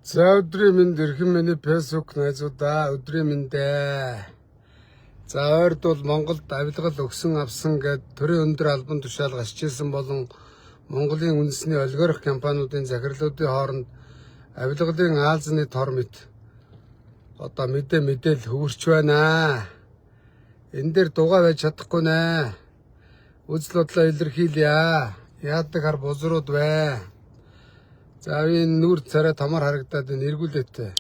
За өдрийн минь эрхэм миний фэйсбુક найзуудаа өдрийн миньдээ. За ойрд бол Монголд авилгал өгсөн авсан гэд төрийн өндөр албан тушаал гарч ирсэн болон Монголын үндэсний олигарх компаниудын захирлуудын хооронд авилгалын Аазны тор мэт одоо мэдээлэл хөвөрч байна. Энэ дээр дугаа байж чадахгүй нэ. Үзэл бодлоо илэрхийлье. Яадаг хар бузрууд бай. За энэ нүр царай тамар харагдаад энэ эргүүлээтэй.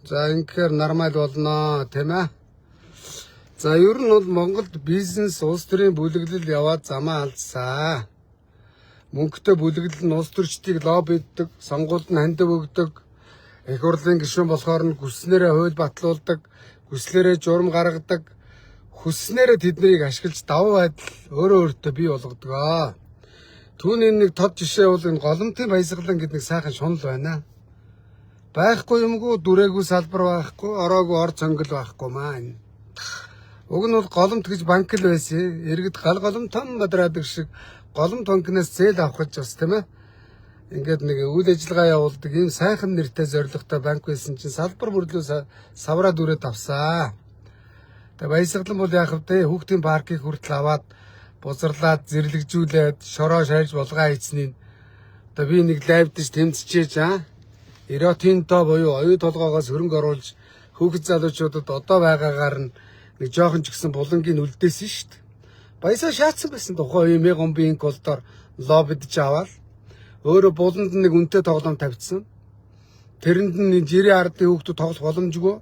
За инхээр нормал болно тийм ээ. За ер нь бол Монголд бизнес улс төрийн бүлэглэл яваад замаа алдсан. Мөнгөтэй бүлэглэл нь улс төрчдийг лоббиддаг, сонгуульд нь хандив өгдөг, их хурлын гишүүн болохоор нь хүснээрээ хууль батлуулдаг, хүслээрээ журам гаргадаг, хүснээрээ тэднийг ашиглаж давуу байдал өөрөө өөртөө бий болгодог. Түүний нэг тод жишээ бол энэ голомтын баясгалан гэдэг нэг сайхан шунал байна. Байхгүй юмгүй дүрээгүй салбар байхгүй, ороогүй ор цонгол байхгүй маа. Уг нь бол голомт гэж банк л байсан. Иргэд гал голом том бадраадаг шиг голомт банкнаас зээл авах гэж бас тийм ээ. Ингээд нэг үйл ажиллагаа явуулдаг ийм сайхан нэртэй зорилготой банк байсан чинь салбар бүрлүү савраа дүрээд авсаа. Тэгээ баясгалан бол яах вэ? Хүүхдийн паркийг хүртэл аваад бузарлаад зэрлэгжүүлээд шороо шарж булгаа хийцнийг одоо би нэг лайвдж тэмцчихэж эротинто буюу оюу толгоогоос хөрөнгө оруулж хүүхэд залуучуудад одоо байгаагаар нь нэг жоохон ч гэсэн булангийн үлдээсэн шүү дээ. Баясаа шаацсан байсан тухайн үе мегомбийн колдоор лоббидж аваад өөрөө буланд нэг үнэтэй тоглоом тавьчихсан. Тэрэнд нь жирийн ардын хүүхдүүд тоглох боломжгүй.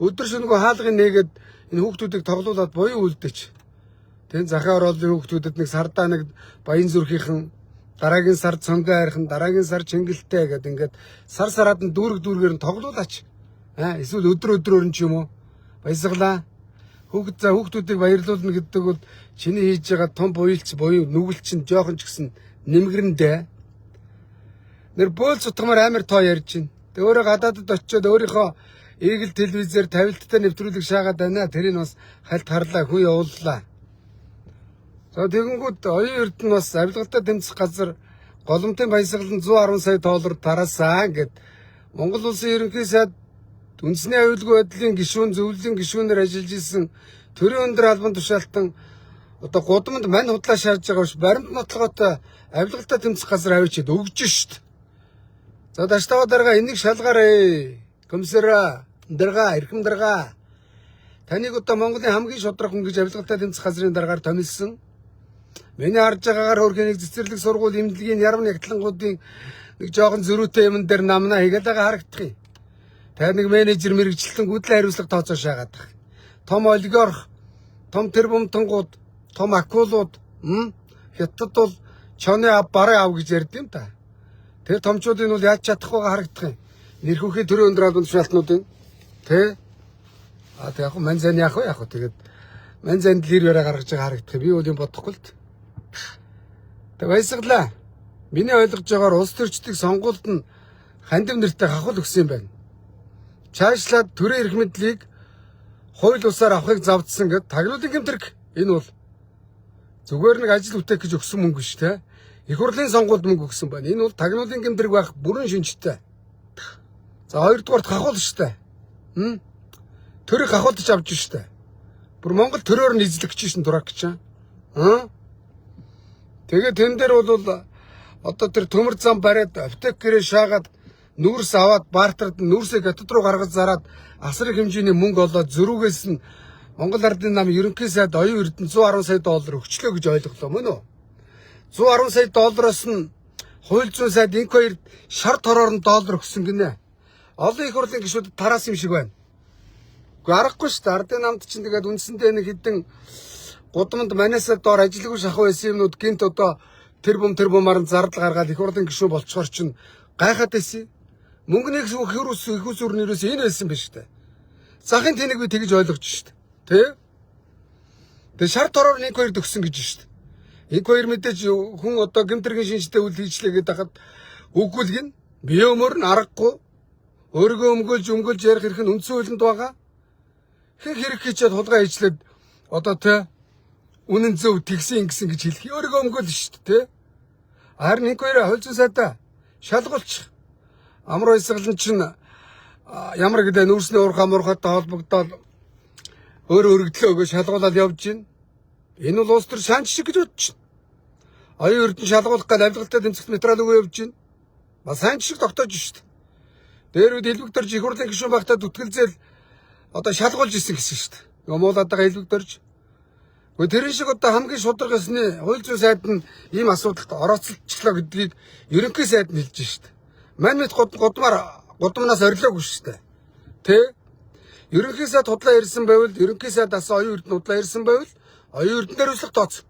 Өдөр шөнөгүй хаалгын нээгээд энэ хүүхдүүдийг тоглуулад буюу үлдээч. Тэн захаа ороолын хүүхдүүдэд нэг сардаа нэг баян зүрхийнхэн дараагийн сар цонгоо айрхан дараагийн сар чингэлтэй гэдэг ингээд сар сараад нь дүүргээр нь тоглуулаач. Эсвэл өдрөөр нь ч юм уу баясгалаа. Хүүхдүүдийг баярлуулна гэдэг бол чиний хийж байгаа том буйлч буюу нүгэлч нь жоохон ч гэсэн нэмгэрэндээ. Нэр бөөл цутгамаар амар тоо ярьж байна. Тэг өөрөө гадаадд очиод өөрийнхөө Eagle телевизээр тавилттай нэвтрүүлэг шаагаад байна. Тэрийг бас хальт харлаа хүн явууллаа. За тэгэнгүүт оюун эрдэнэ бас авилгалтай тэмцэх газар голомтын баясгалан 110 сая доллар тараасан гэд Монгол улсын ерөнхий сайд үндэсний аюулгүй байдлын гишүүн зөвлөлийн гишүүнээр ажиллаж исэн төрийн өндөр албан тушаалтан одоо гудамд мань худлаа шааж байгаа биш баримт нотлоготой авилгалтай тэмцэх газар авчиад өгж шít. За даштава дарга энийг шалгаарэ. Комиссара дарга эрхэм дарга таныг одоо Монголын хамгийн шудраг хүн гэж авилгалтай тэмцэх газрын даргаар томилсон. Миний харж байгаагаар хөрхөнийг цэцэрлэг сургууль эмнэлгийн ярам ягтлангуудын нэг жоохон зөрүүтэй юм дээр намнаа хийгээд байгаа харагдах юм. Тэр нэг менежер мэрэгчлэн гүдэл хариуцлага тооцоо шаагаад байгаа. Том олигарх, том тэрбумтангууд, том акулууд хятад бол чоны бараа ав гэж ярьд юм та. Тэр томчуудын бол яаж чадах байгаа харагдах юм. Нэр хүүхийн төрийн өндөр албан тушаалтнуудын тэг яг мань зэн яг тэгээд мань зэнд лэр бараа гаргаж байгаа харагдах. Би бол юм бодохгүй л. Тэг баясгалаа. Миний ойлгож байгаагаар улс төрчдийг сонгуульд нь хандив нэртэй хахвал өгсөн юм байна. Чаашлаад төрийн эрх мэдлийг хууль усаар авахыг завдсан гэд тагнуулын гэмтрэг энэ бол зүгээр нэг ажил үтэх гэж өгсөн мөнгө шүү дээ. Их хурлын сонгуульд мөнгө өгсөн байна. Энэ бол тагнуулын гэмтрэг байх бүрэн шинжтэй. За хоёрдугаарт хахвал шүү дээ. Төрийг хахвалж авч шүү дээ. Бүр Монгол төрөөр нь эзлэгч шин дурак гэж. Тэгээд тэн дээр бол одоо тэр төмөр зам бариад аптекээрээ шаагаад нүүрс аваад бартард нүүрсээ хятад руу гаргаж зараад асар их хэмжээний мөнгө олоод зөрүүгээс нь Монгол ардын нам ерөнхий сайд оюун эрдэнэ 110 сая доллар өгчлөө гэж ойлголоо мөн үү? 110 сая доллароос нь хууль зүйн сайд инквайрд шар тороор нь доллар өгсөн гинэ. Олон их хурлын гишүүдэд тараас юм шиг байна. Гэхдээ аргагүй шүү дээ. Ардын намд чинь тэгээд үндсэндээ нэг хідэн гудамд манасаа доор ажилгүй шахуу байсан юмнууд гинт одоо тэрбумаар нь зардал гаргаад их хурлын гишүүн болцохоор чинь гайхаад байсан. Мөнгөний их усүрнээс энэ байсан биш үү? Захын тэнийг би тэгж ойлгож шүү дээ. Тэ шар тороор нэг хоёр төгсөн гэж шүү дээ. Нэг хоёр мэдээж хүн одоо гэмтргийн шинжтэй үйл хийчлээ гэдэг хахад үгүй л гин бие өмөр нь аргагүй өөрийгөө өмгөөлж ярих хэрэг нь үндсэн хуулинд байгаа. Хэрэг хийчихэд хулгай хийчлээд одоо тэ үнэн зөв тэгсэн ингэсэн гэж хэлэх. Өөрийгөө өмгөөл шүү дээ. Харин нэг хоёр хууль зүйн сайдаа шалгуулчих. Амар баясгалан чинь ямар гэдэг нүүрсний уурхай муурхайтай холбогдоод өөрөглөө өгөө шалгуулаад явж гин. Энэ бол улс төр шаанч шиг гэж бодож чинь. Оюун эрдэнэ шалгуулах гал авилгалтай тэмцэх материал өгөө явж гин. Бас шаанч шиг тогтоож шít. Дээр үед элбэг дөрж их хурлын гишүүн багтаа дүтгэлзэл одоо шалгуулж исэн гэсэн шít. Муулаад байгаа элбэг дөрж. Тэрэн шиг одоо хамгийн шударга гэсний хууль зүйн сайд нь ийм асуудалд орооцолчлоо гэдгийг ерөнхий сайд нь хэлж шít. Манайд гудамнаас орилоогүй шít. Тэ? Ерөнхий сайд худлаа ирсэн байвал ерөнхий сайд асан оюун эрдэнэ худлаа ирсэн байвал оюун эрдэнээр үслэх тооц.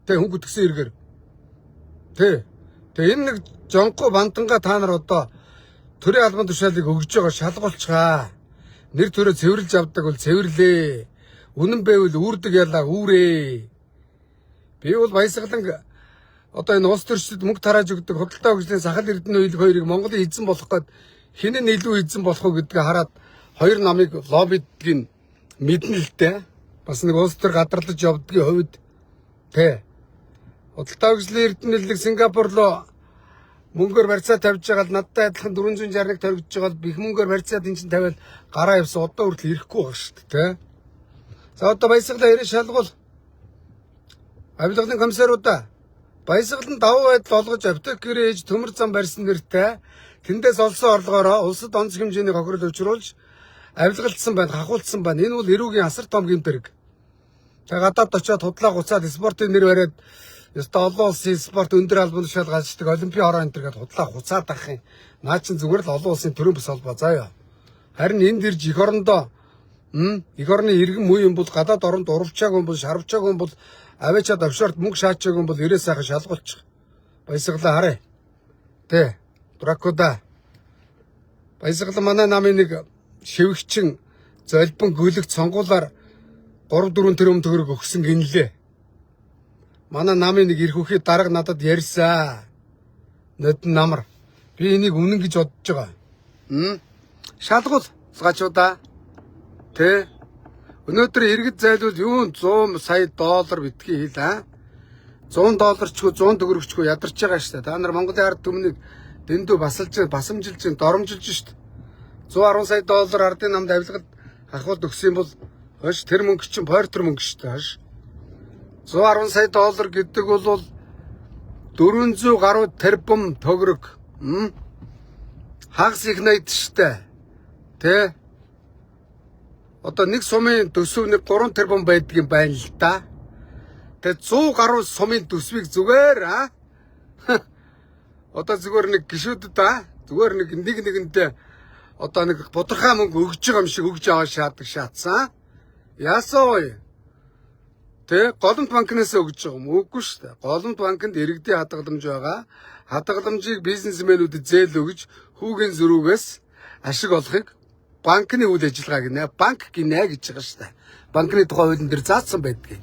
Тэ хүн гүтгсэн эргээр. Тэ. Тэгээ энэ нэг жонко банданга та нар одоо төрийн албан тушаалыг өгж байгаа шалгуулчгаа. Нэр төрөө цэвэрлж авдаг бол цэвэрлээ. Үнэн байвал үрдэг ялаа үүрээ. Би бол баясгалан одоо энэ улс төрчид мөнгө тарааж өгдөг худалдаа хөгжлийн сахал эрдэнэ уйлг хоёрыг Монголын эзэн болох гээд хинэн илүү эзэн болох уу гэдгээ хараад хоёр намыг лоббидгийн мэднэ л дээ. Бас нэг улс төр гадарлаж явдгийн хувьд тэ. Худалдаа хөгжлийн эрдэнэлэг Сингапур руу мөнгөөр барьцаа тавьж байгаа л надтай адилхан 461 төрөгдөж байгаа л бих мөнгөөр барьцаа тэн чин тавиал гараа явсан одоо хүртэл ирэхгүй байгаа шүү дээ, тэ. За одоо баясгалаа ирээ шалгуул. Авилгалын комиссаруудаа баясгалан давуу байдал олгож аптек гэрээ ээж төмөр зам барьсан нэртэй тэндээс олсон орлогоороо улсад онц хэмжээний хохирол учруулж авилгалцсан байна, хахуулсан байна. Энэ бол эрүүгийн асар том гэмтэрэг. Тэгээ гадаад очиод худлаа гуцаад спортын нэр бариад ёстой олон улсын спорт өндөр албан тушаал галждаг олимпийн хороо энэ төргээд худлаа хуцаад ах юм. Наа чин зүгээр л олон улсын төрийн бас холбоо заяа. Харин энд ирж их орондоо их орны иргэн муу юм бол гадаад оронд урвчааг юм бол шарвчааг юм бол аваачаад офшорт мөнгө шаачааг юм бол ирээ сайхан шалгуулчих. Баясгалаа харъя. Тэ. Дракуда. Баясгалаа манай намын нэг шивгчин золбон гүлэг цонгуулаар 3-4 тэрбум төгрөг өгсөн гинлээ. Манай намын нэг ирэх үхий дарга надад ярьсан. Нодон намар. Би энийг үнэн гэж бодож байгаа. Шалгуул цгачуудаа. Тэ. Өнөөдөр иргэд зайлуул юун 100 сая доллар битгий хэл аа. $100 100 төгрөгчгүй ядарч байгаа шүү дээ. Та нар Монголын ард түмнийг дэндүү басамжилж, доромжилж шүү дээ. 110 сая доллар ардын намд авилгад хахуулд өгсөн бол хойш тэр мөнгө чинь портер мөнгө шүү дээ. Хойш 110 сая доллар гэдэг бол 400 гаруй тэрбум төгрөг. Хагас их найд шүү дээ. Тэ. Одоо нэг сумын төсөв нэг 3 тэрбум байдгийн байна л да. Тэгээ 100 гаруй сумын төсвийг зүгээр одоо зүгээр нэг гişүүдэд зүгээр нэг нэгэнтээ одоо нэг бодорхой мөнгө өгж байгаа юм шиг өгж аваа шаадсан. Яасан вэ? Тэ голомт банкнаас өгж байгаа юм үгүй шүү дээ. Голомт банкнд иргэдийн хадгаламж байгаа. Хадгаламжийг бизнесмэнүүдэд зээл өгж хүүгийн зөрүүгээс ашиг олохыг банкны үйл ажиллагаа гинэ. Банк гинэ гэж байгаа шүү дээ. Банкны тухай хуулийн дээр заасан байдгийг.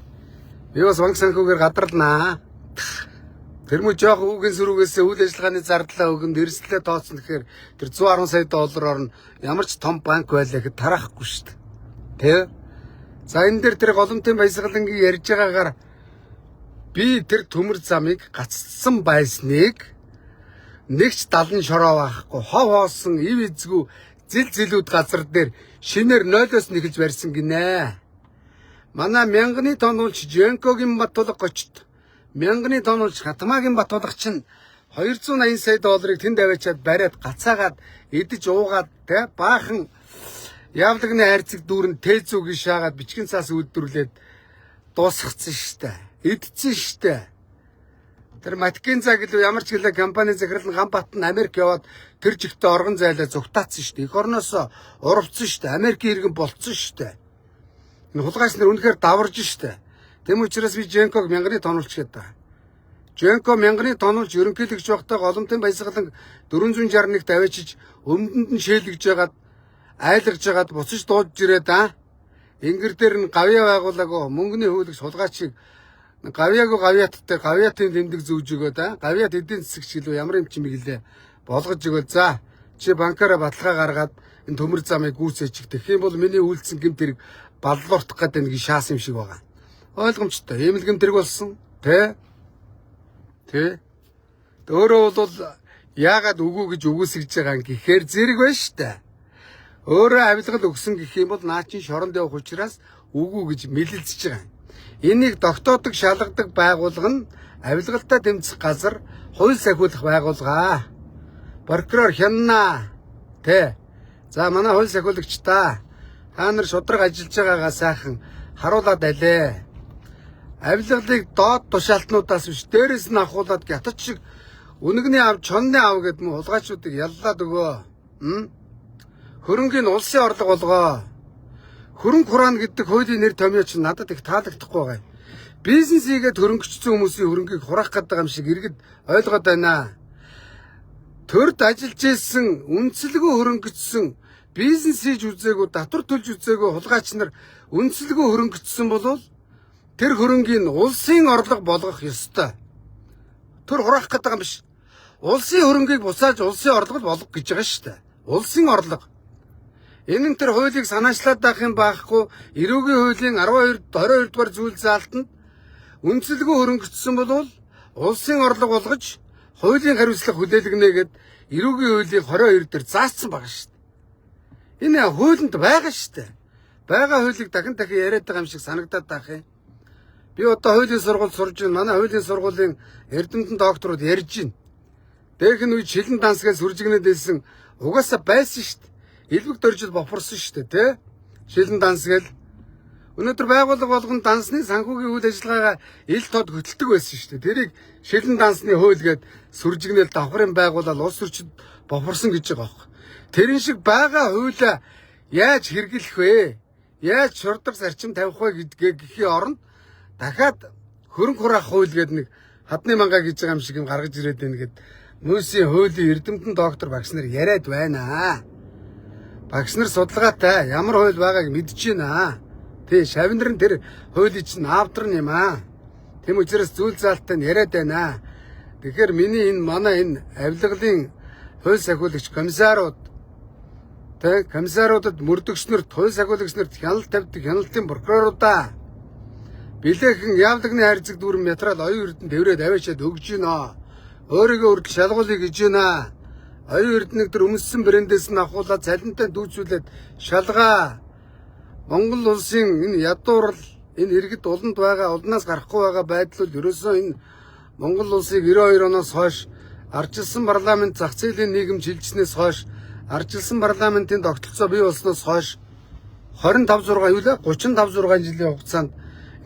Би бас банк санхүүгээр гадарлнаа. Тэр мөн жоох хүүгийн зөрүүгээс үйл ажиллагааны зардлаа өгөнд эрсдлээ тооцно гэхээр тэр 110 сая доллараар нь ямар ч том банк байлаа гэхэд тараахгүй шүү дээ. Тэ? За энэ дээр тэр голомтын баясгалангийн ярьж байгаагаар би тэр төмөр замыг гаццсан байсныг нэгч далан шороо байхгүй хов хоосон ив эзгүй зилүүд газар дээр шинээр 0-оос нэгэлж барьсан гинэ. Манай мянганы тонуулч Женкогийн Батулга гочд мянганы тонуулч Хатмаагийн Батулга чинь 280 сая долларыг тэнд аваачаад бариад гацаагаад идэж уугаад тэ баахан явлагны хайрцаг дүүрэн тэзүүгийн шаагаад бичгэн цаас үйлдвэрлээд дуусгацсан штэ. Идсэн штэ. Тэр Маткинза гэлөө ямар ч гэлээ компани захирал нь Гамбат нь Америк яваад тэр жигтэй оргон зайлаа зүгтаацсан штэ. Их орноос урвцсан штэ. Америкийн иргэн болцсон штэ. Энэ хулгайч нар үнэхээр даварж штэ. Тэм учраас би Женког мянганы тонуулч гэдэг. Женко мянганы тонуулч ерөнхийлөгч байхдаа голомтын баясгалан 461-т аваачиж өмдөнд нь шээлгэж байгаад айлгаж байгаад буцаж дуудж ирээд Ингэр дээр нь гавья байгуулаагүй мөнгөний хөвлөгч хулгайчийг гавьяаттай гавьяатын тэмдэг зүүж өгөөд гавьяат эдийн засаг чиглэл ямар юм чимэг лээ болгож өгөөд за чи банкаараа баталгаа гаргаад энэ төмөр замыг гүйцээчих. Тэгэх юм бол миний үйлдэлсэн гэмт хэрэг баллууртах гэдэг нэг шаас юм шиг байгаа. Ойлгомжтой. Ийм л гэмт хэрэг болсон. Тэ? Өөрөө бол Яагаад үгүй гэж үгүйсгэж байгаа юм гэхээр зэрэг байна штэ. Өөрөө авилгал өгсөн гэх юм бол наа чин шоронд явах учраас үгүй гэж мэлэлцэж байгаа юм. Энийг тогтоодог шалгадаг байгууллага нь авилгалтай тэмцэх газар хууль сахиулах байгууллага. Прокурор хянана. Тэ. За манай хууль сахиулагч та нар шудраг ажиллаж байгаагаа сайхан харуулад алээ. Авилгалыг доод тушаалтнуудаас биш дээрээс нь ахуулаад гятад шиг үнэгний ав чонны ав гэдэг мөн хулгайчуудыг яллаад өгөө. Хөрөнгийн улсын орлого болгоо. Хөрөнгө хураана гэдэг хуулийн нэр томьёо ч надад их таалагдахгүй байгаа юм. Бизнес хийгээд хөрөнгөчсөн хүмүүсийн хөрөнгийг хураах гэдэг юм шиг иргэд ойлгоод байна. Төрд ажиллаж ийсэн үнцэлгүй хөрөнгөчсөн бизнес хийж үзээгүй татвар төлж үзээгүй хулгайч нар үнцэлгүй хөрөнгөчсөн бол тэр хөрөнгийн улсын орлого болгох ёстой. Тэр хураах гэдэг юм биш. Улсын хөрөнгийг буцааж улсын орлого болгох гэж байгаа шүү дээ. Улсын орлого. Энэ нь тэр хуулийг санаачлаад байх юм байхгүй. Эрүүгийн хуулийн 22 дугаар зүйл заалтанд үнцэлгүй хөрөнгөчсөн бол улсын орлого болгож хуулийн хариуцлага хүлээлгэнэ гэд эрүүгийн хуулийн 22 дээр заасан байгаа шүү дээ. Энэ хуулинд байгаа шүү дээ. Бага хуулийг дахин яриад байгаа юм шиг санагдаад байх юм. Би одоо хуулийн сургууль сурж байна. Манай хуулийн сургуулийн эрдэмтэн докторууд ярьж байна. Дээрх нь үе шилэн дансгаас сүржигнээд байсан угаасаа байсан шүү дээ. Илбэг дөржил бохорсон шүү дээ, тэ? Шилэн данс гэл. Өнөөдөр байгууллага болгон дансны санхүүгийн үйл ажиллагаагаа ил тод хөтэлдэг байсан шүү дээ. Тэрийг шилэн дансны хууль гээд сүржигнэл давхрын байгуулаад улс төрчид бохорсон гэж байгаа байхгүй. Тэрэн шиг байгаа хуулиа яаж хэрэглэх вэ? Яаж шурдаг зарчим тавих вэ гэхийн оронд дахиад хөрөнгө хураах хууль гээд нэг хадны мангаа гэж байгаа юм шиг юм гаргаж ирээд байна гэд Мөсийн хуулийн эрдэмтэн доктор багш нар яриад байна. Багш нар судалгаатай ямар хууль байгааг мэдж байна. Тий, шавнар нь тэр хуулийг чинь аавдар юм аа. Тэм учраас зүйл заалттай яриад байна. Тэгэхээр миний манай энэ авилгалын хууль сахиулагч комиссарууд тэ комиссаруудад мөрдөгчнөрт хууль сахиулагчнэрт хяналт тавьдаг хяналтын прокуроруудаа билээхэн явлагны харьцаг дүүрэн материал оюун эрдэнэ тэврээд аваачаад өгж гинэ. Өөрийгөө үрдэл шалгуулъя гэж гинэ. Оюун эрдэнэ дээр өмссөн брэндээс нь ахуулаад цалинтай дүүцүүлээд шалгаа. Монгол улсын энэ ядуурл энэ иргэд уланд байгаа улнаас гарахгүй байгаа байдал бол ерөөсөө энэ Монгол улсыг 92 оноос хойш ардчилсан парламент зах зээлийн нийгэм шилжснээс хойш ардчилсан парламентын тогтолцоо бий болсноос хойш 25 юу лээ 35 6 жилийн хугацаанд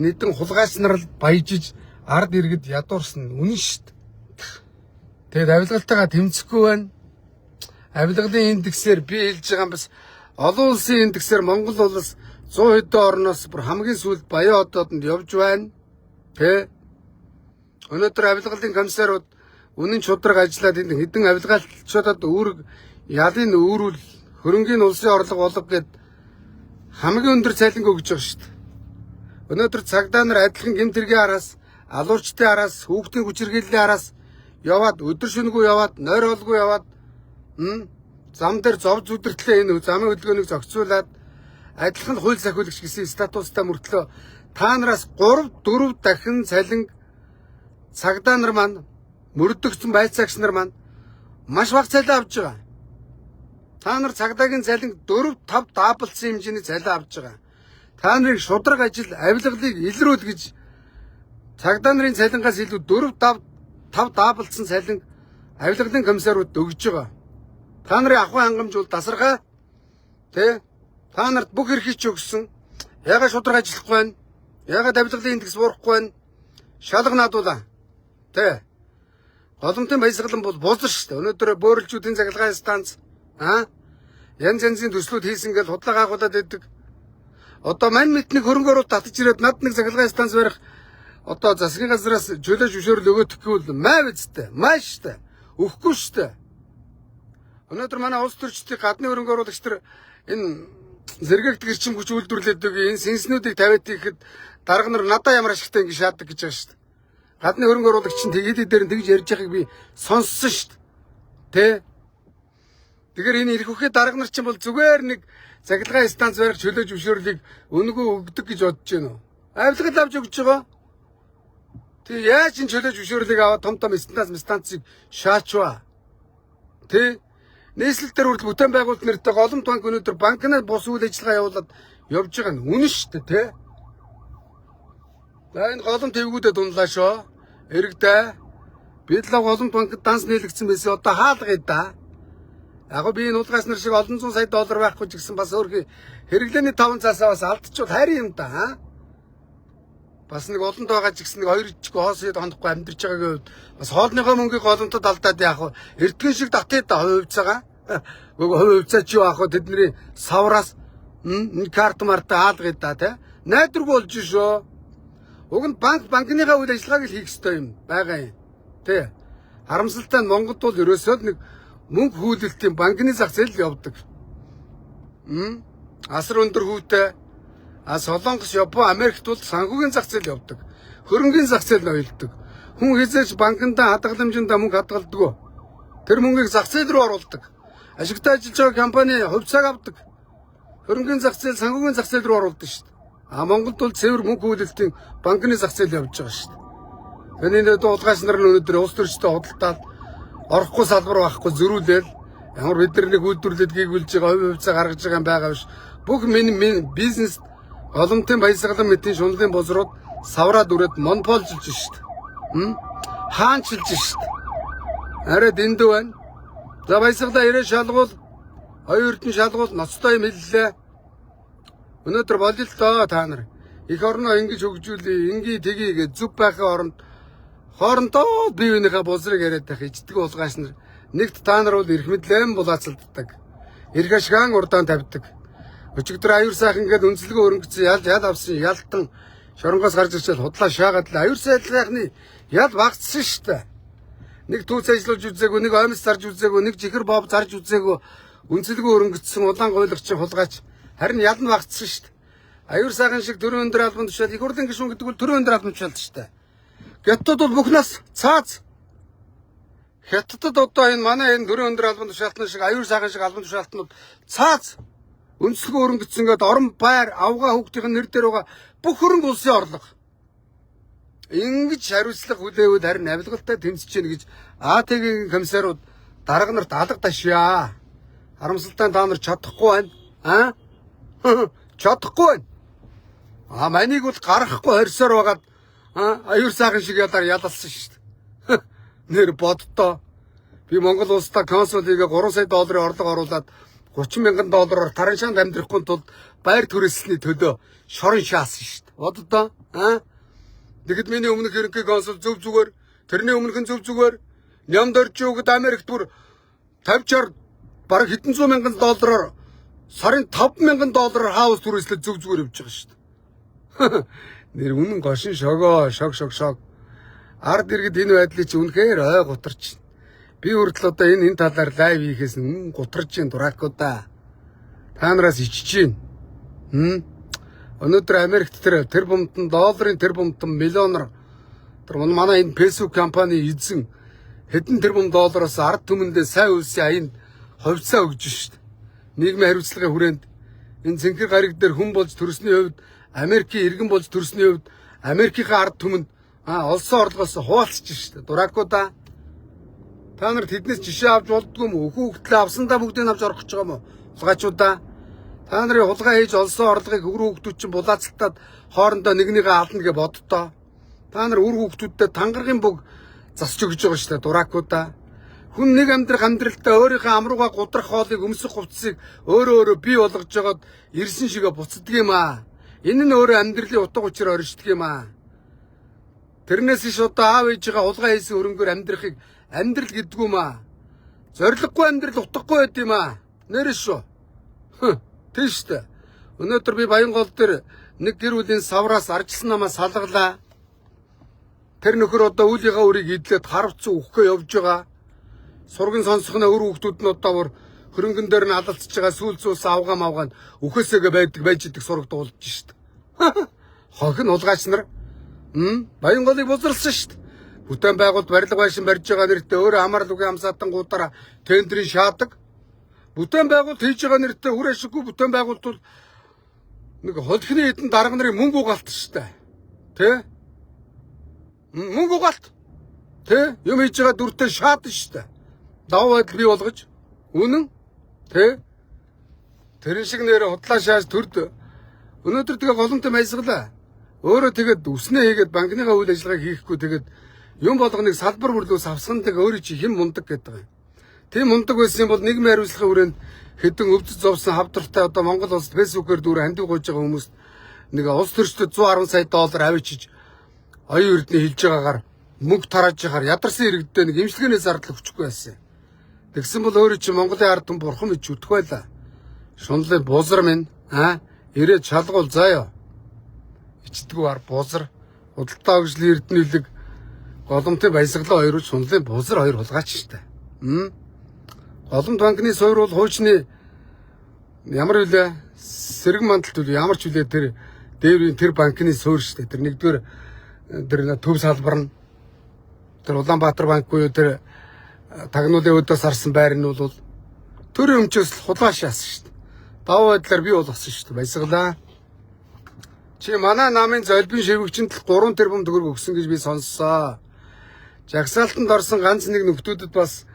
нэгэн хулгайч нар баяжиж ард иргэд ядуурсан үнэн шүү дээ. Тэгээд авилгалтайгаа тэмцэхгүй байна. Авилгалын индексээр би хэлж байгаа юм бас олон улсын индексээр Монгол улс 100 хэдэн орноос бүр хамгийн сүүлд баян одоодонд явж байна. Тэ. Өнөөдөр авилгалын комиссарууд үнэн чудраг ажиллаад энэ хэдэн авилгаалчдад үүрэг ялын өөрүүл хөрөнгийн улсын орлого болго гэд хамгийн өндөр цалин өгж байгаа шүү дээ. Өнөөдөр цагдаа нар адилхан гэмт хэргийн араас, алуурчдын араас, хүүхдийн хүчирхийллийн араас яваад өдөр шөнөгүй яваад, нойр олгүй яваад зам дээр зов зүдэртлээ энэ замын хөдөлгөөнийг зохицуулаад адилхан хууль сахиулагч гэсэн статустай мөртлөө та нараас 3-4 дахин цалин цагдаа нар маань мөрдөгцөн байцаагч нар маань маш бага цалин авч байгаа. Та нар цагдаагийн цалин 4-5 даблсан хэмжээний цалин авч байгаа. Та нарыг шудраг ажил авилгалыг илрүүл гэж цагдаа нарын цалингаас илүү 4-5 даблсан цалин авилгалын комиссарууд өгж байгаа. Та нарын ахуй хангамж бол тасархай. Тэ? Та нарт бүх эрхийг ч өгсөн. Ягаад шудраг ажиллахгүй байна? Ягаад авилгалын индекс буурахгүй байна? Шалга наадуулаа. Тэ? Голомтын баясгалан бол бузар шүү дээ. Өнөөдөр бөөрөлжүүдийн цахилгаан станц янз янзын төслүүд хийсэн гэж худлаа гаагуулад байдаг. Одоо мань мэднийг хөрөнгө оруулалт татж ирээд над нэг цахилгаан станц барих одоо засгийн газраас чөлөөж өшөөрөл өгөөдөхгүй бол маа бидтэй. Маш штэ. Өгөхгүй штэ. Өнөөдөр манай улс төрчдийн гадны хөрөнгө оруулагч нар энэ зэрэгт гэрчим хүч үйлдвэрлэдэг энэ сэнснүүдийг тавиад ихэд дарга нар надаа ямар ашигтай ингэ шаадаг гэж байгаа штэ. Гадны хөрөнгө оруулагч чинь тэгээд дээр нь тэгж ярьж байгааг би сонссон штэ. Тэ? Тэгэхээр энэ ирэх үхээ дарга нар чинь бол зүгээр нэг цахилгаан станц барих чөлөөж зөвшөөрлийг өнгөө өгдөг гэж бодож байна уу? Авилгал авч өгч байгаа. Тэг яаж энэ чөлөөж зөвшөөрлийг аваад том станцыг шаачваа? Тэ нийслэл дээр хүртэл бүтээн байгуулалт нэртэй голомт банк өнөөдөр банкнаар бус үйл ажиллагаа явуулаад явж байгаа нь үнэн шүү дээ, тэ. За энэ голомт хэвгүүдэд дунлаа шоо. Эрэгтэй бид л голомт банкд данс нийлэгдсэн байсан. Одоо хаалгая да. Яг би энэ уулгаас нар шиг олон зуун сая доллар байхгүй ч гэсэн бас өөр хэрэглээний 5 цаасаа бас алдчихвал хайр юм да. Бас нэг олонд байгаа ч гэсэн нэг 2 жиг хоосод хонохгүй амьдарч байгаагийн хувьд бас хоолныхоо мөнгийг голомтод алдаад яах вэ? Эрдгэн шиг татъя да хувьцаага. Хувьцаа чи яах вэ? Тэдний савраас карт марта хаалгая да тий. Найдваргүй болж шөө. Уг нь банкныхаа үйл ажиллагааг л хийх ёстой юм байгаа юм. Тий. Харамсалтай нь Монголд бол ерөөсөө нэг мөнгө хүүлэлтийн банкны зах зээл явдаг. Асар өндөр хүүтэй Солонгос, Япон, Америкт бол санхүүгийн зах зээл явдаг. Хөрөнгөний зах зээл ноёлдог. Хүн хязгаарч банкнда хадгаламжиндаа мөнгө хадгалдаг. Тэр мөнгийг зах зээл рүү оруулдаг. Ашигтай ажиллаж байгаа компани хувьцааг авдаг. Хөрөнгөний зах зээл, санхүүгийн зах зээл рүү оруулдаг шүү дээ. Монголд бол цэвэр мөнгө хүүлэлтийн банкны зах зээл явж байгаа шүү дээ. Тэний дуулгаас нар нь өнөөдөр улс төрчтэй худалдаад орохгүй салбар байхгүй зөрүүлээл ямар бид нар нэг үйлдвэрлэлд гүйгүүлж байгаа хувьцаа гаргаж байгаа юм байгаа биш. Бүх миний бизнес голомтын баясгалан мэтийн шунлын бозрууд савраад үрээд монополжилж шүү дээ. Хаанчилж шүү дээ. Арай дэндүү байна. За баясгалаа ирээ шалгуул. Хоёр эрдэн шалгуул ноцтой юм хэллээ. Өнөөдөр болё л доо та нар. Их орноо ингэж хөгжүүлээ, ингээ тгий гэж зүв байхын хоорондоо бие биенийхээ бузрыг яриад байх ичдэг уулгаас нар. Нэгт та нар бол эрх мэдлэн булаацалддаг. Эрх ашгаан урдаан тавьдаг. Өчигдөр аюур сайхан ингээд үнэлгээ өрөнгөцсөн ял авсан ялтан шоронгоос гарч ирчээл худлаа шаагаад л аюур сайхны ял багцсан штэ. Нэг түүц ажиллуулж үзээгүй, нэг оймс зарж үзээгүй, нэг жихэр боб зарж үзээгүй үнэлгээ өрөнгөцсөн улаан гойлогчийн хулгайч харин ял нь багцсан штэ. Аюур сайхан шиг төрийн өндөр албан тушаал их хурлын гишүүн гэдэг бол төрийн өндөр албан тушаал штэ. Хятад бол бүхнээс цааз. Хятадд одоо энэ манай энэ төрийн өндөр албан тушаалтны шиг аюур сайхан шиг албан тушаалтнууд цааз үнэлгээ өрөнгөцсөн гээд орон байр авгаа хүүхдийн нэр дээр байгаа бүх хөрөнгө улсын орлого. Ингэж хариуцлага хүлээвэл харин авилгалтай тэмцэж гин гэж АТГ-ийн комиссарууд дарга нарт алга ташьяа. Харамсалтай та нар чадахгүй байна. Чадахгүй байна. Манийг бол гаргахгүй хорьсоор байгаад аюур сайхан шиг ялаар ялалсан шүү дээ. Нэр боддоо. Би Монгол улстай консулыгээ 3 сая долларын орлого оруулаад 30 мянган доллараар Тараншаанд амьдрахгүй тулд байр төрөлсөний төлөө шорон шаасан шүү дээ. Боддоо. Тэгэд миний өмнөх ерөнхий консул зөв зүгээр, тэрний өмнөх нь зөв зүгээр нямд оржуугд Америкт бүр 50-60 бараг хэдэн зуун мянган доллараар сарын 5 мянган доллараар хаус түрээслээ зөв зүгээр явж байгаа шүү дээ. Нэр үнэн гошин шогоо, шог. Ард иргэд энэ байдлыг чи үнэхээр ой гутарч. Би хүртэл одоо энэ талаар лайв хийхээс гутарч юм дуракуда. Та нараас ичиж байна. Өнөөдөр Америкт тэр бомтон долларын тэр бомтон миллионоор тэр манай энэ Facebook компани эзэн хэдэн тэрбум доллароос ард түмэндээ сайн үлсийн аянд хувьцаа өгж шít. Нийгмийн хариуцлагын хүрээнд энэ цэнхэр гариг дээр хүн болж төрсний хувьд Америкийн иргэн болж төрсний хувьд Америкийнхаа ард түмэнд олсон орлогоос хуваалцж шít. Дуракуда. Та нар тэднээс жишээ авч болдгүй юм уу? Хүүхдлээ авсандаа бүгдийг авч орох гэж байгаа юм уу? Хулгайчуудаа. Та нарын хулгай хийж олсон орлогыг хүүхдүүд чинь булаацалтаад хоорондоо нэгнийгээ алдна гэж боддоо. Та нар хүүхдүүдтэй тангаргийн бүг засч өгч байгаа шүү дээ. Дуракуда. Хүн нэг амьдралдаа өөрийнхөө амрууга гудрах хоолыг өмсөх хувцсыг өөрөө бий болгож жагаад ирсэн шигээ буцдаг юм аа. Энэ нь өөрөө амьдралын утга учир оршдог юм аа. Тэрнээс иш одоо аав ээжигээ хулгай хийсэн хөрөнгөөр амьдрахыг амьдрал гэдгүй юм аа. Зориггүй амьдрал утгагүй байд юм аа. Нэрш шүү. Тийш дээ. Өнөөдөр би Баянгол дээр нэг гэр бүлийн савраас арчилсан намаа салгалаа. Тэр нөхөр одоо үүлийнхаа үрийг идлээд харавцсан өгөхөө явж байгаа. Сургын сонсохны өр хүүхдүүд нь одоо бүр хөрөнгөн дээр нь алалцж байгаа сүүл зүүс авгаа мавгаа өөхөөсөөгөө байж идэг сурагд уулж шít. Хохин улгаач нар Баянголыг бузарлсан шít. Бүтээн байгуулалт барилга байшин барьж байгаа нэртэй өөрөө хамаарал үгийн амсаатангуудаараа тендерийн шаадаг. Бүтээн байгуулалт хийж байгаа нэртэй үр ашиггүй бүтээн байгуулалт бол нэг холхины хэдэн дарга нарын мөнгө угаалт шít. Тэ? Мөнгө угаалт. Тэ? Юм хийж байгаа дүртэй шаадаг шít. даваа байдал бий болгож үнэн тэ тэрэн шиг нэр худлаа шааж төрд өнөөдөр тэгээ голомтой баясгалаа. Өөрөө тэгээд үснэ хийгээд банкныхаа үйл ажиллагааг хийхгүй тэгээд юм болгоныг салбар бүрлүүс авсгандаг өөрөө чи хэн мундаг гэдэг юм. Тийм мундаг байсан бол нийгмийн хариуцлагын хүрээнд хэдэн өвдөж зовсон хавдартай одоо Монгол улсад фэйсбүүкээр дүүрэн хандив гуйж байгаа хүмүүст нэг улс төрчдөд 110 сая доллар авчиж оюун эрдэнэ хилж байгаагаар мөнгө тарааж яхаар ядарсан иргэдтэй нэг имчилгээний зардал өгчихгүй байсан. Тэгсэн бол өөрөө чи Монголын ард түмэн бурхан гэж үтэх байлаа. Шунлын бузар минь ирээд шалгуул заяа. Ичдэггүй ар бузар худалдаа хөгжлийн эрдэнэ үлэг голомтын баясгалаа хоёр шунлын бузар хоёр хулгаач штэ. Голомт банкны суурь бол хуучны ямар үлээ сэрэг мандалт үл ямар ч үлээ тэр дээврийн тэр банкны суурь штэ. Тэр нэгдүгээр тэр төв салбар нь тэр Улаанбаатар банк буюу тэр тагнуулын өдөөс арсан байр нь бол төрийн өмчөөс хулгайш яасан штэ. Даваа байдлаар бий болгосон штэ баясгалаа. Чи манай намын золбин шивгчэнд 3 тэрбум төгрөг өгсөн гэж би сонссоо. Жагсаалтанд орсон ганц нэг нөхдүүдэд бас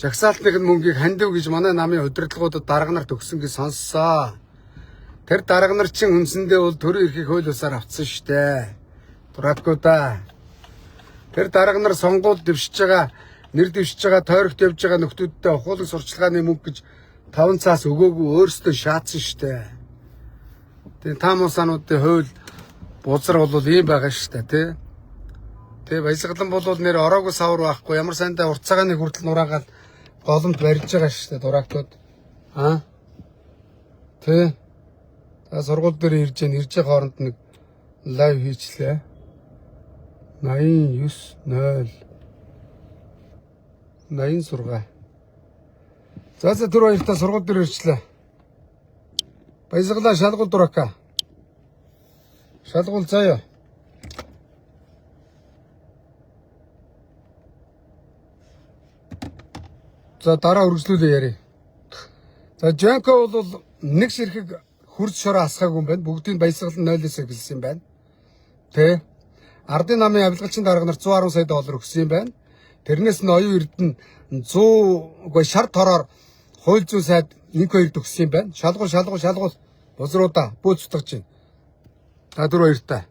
жагсаалтны мөнгийг хандив гэж манай намын удирдлагуудад дарга нарт өгсөн гэж сонссоо. Тэр дарга нар чинь үндсэндээ бол төрийн эрхийг хууль бусаар авцсан штэ. Дураадгуудаа. Тэр дарга нар сонгуул дэвшиж байгаа, нэр дэвшиж байгаа, тойрогт явж байгаа нөхдүүдтэй ухуулаг сурчлагын мөнгө гэж 5 цаас өгөөгүй өөрсдөө шаацсан штэ. Тэгээ таамуусаануудын хууль бузар бол ийм байгаа штэ тий. Тэгээ баясгалан бол нэр ороогүй савар байхгүй ямар сайндаа уртцаагааны хүртэл нураагаад голомт барьж байгаа штэ дураагтууд. Тий. За сургууль дээр ирж байгаа хооронд нэг лайв хийчлээ. 89 0 86. За түр хоёртаа сургууль дээр ирчлээ. Баясгалаа шалгуул дураака. Шалгуул заяа. За дараа үргэлжлүүлээ яри. За Жанко бол нэг ширхэг хурц шороо асгаагүй юм байна. Бүгдийн баясгал нь 0-ээс эхэлсэн юм байна. Тэ. Ардын намын авилгалчин дарга нар 110 сая доллар өгсөн юм байна. Тэрнээс нь оюун эрдэнэ 100 шар тороор хууль зүйн сайд 1-2 төгссөн юм байна. Шалгуул бузруудаа бөөцтөгч чинь. За түр хоёртаа.